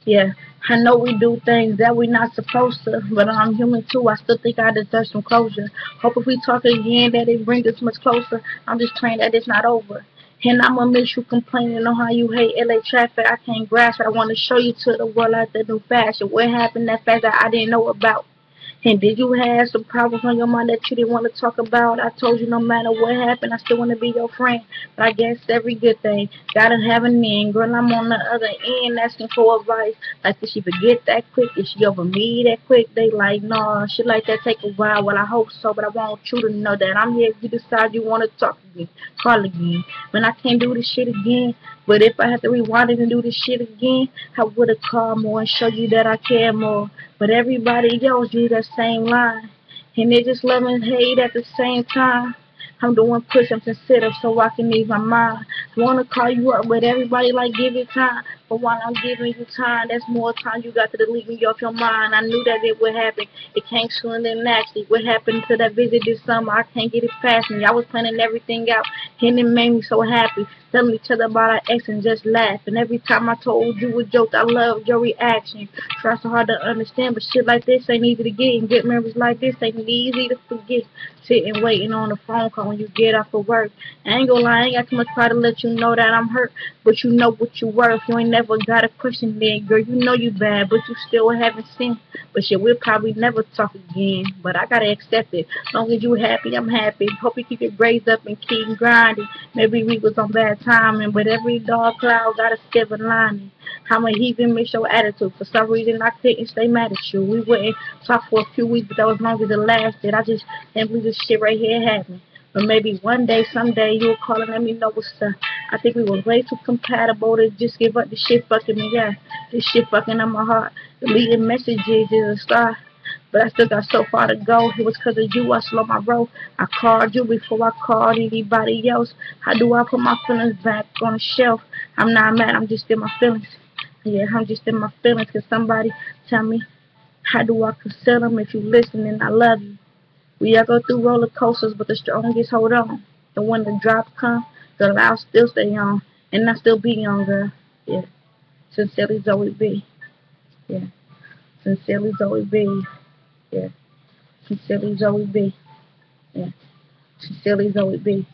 Yeah, I know we do things that we not supposed to, but I'm human too. I still think I deserve some closure. Hope if we talk again that it brings us much closer. I'm just praying that it's not over. And I'ma miss you complaining on how you hate LA traffic. I can't grasp it. I want to show you to the world like the new fashion. What happened that fast that I didn't know about? And did you have some problems on your mind that you didn't want to talk about? I told you no matter what happened, I still want to be your friend. But I guess every good thing gotta have an end. Girl, I'm on the other end asking for advice. Like, did she forget that quick? Is she over me that quick? They like, no, shit like that take a while. Well, I hope so, but I want you to know that I'm here if you decide you want to talk again. Call again. When I can't do this shit again, but if I had to rewind it and do this shit again, I would have called more and showed you that I care more. But everybody else use that same line. And they just love and hate at the same time. I'm doing push-ups and sit-ups so I can ease my mind. I want to call you up, but everybody like give it time. But while I'm giving you time, that's more time you got to delete me off your mind. I knew that it would happen. It came sooner than naturally. What happened to that visit this summer? I can't get it past me. I was planning everything out, and it made me so happy. Telling each other about our ex and just laugh. And every time I told you a joke, I loved your reaction. Try so hard to understand, but shit like this ain't easy to get. And good memories like this ain't easy to forget. Sitting waiting on the phone call when you get off of work. I ain't gonna lie, I ain't got too much pride to let you know that I'm hurt. But you know what you worth. You ain't never got a question there, girl. You know you bad, but you still haven't seen. But shit, we'll probably never talk again. But I gotta accept it. As long as you happy, I'm happy. Hope you keep your grades up and keep grinding. Maybe we was on bad timing, but every dark cloud got a silver lining. I'ma even miss your attitude. For some reason, I couldn't stay mad at you. We wouldn't talk for a few weeks, but that was long as it lasted. I just can't believe this shit right here happened. But maybe one day, someday, you'll call and let me know what's up. I think we were way too compatible to just give up the shit fucking me. Yeah, this shit fucking on my heart. Deleting messages is a start. But I still got so far to go. It was 'cause of you I slowed my roll. I called you before I called anybody else. How do I put my feelings back on the shelf? I'm not mad, I'm just in my feelings. Yeah, I'm just in my feelings. Can somebody tell me how do I conceal them if you listen and I love you? We all go through roller coasters, but the strongest hold on. And when the drops come, the loud still stay on. And I still be on, girl. Yeah, sincerely Zoe B. Yeah, sincerely Zoe B. Yeah, sincerely Zoe B. Yeah, sincerely Zoe B.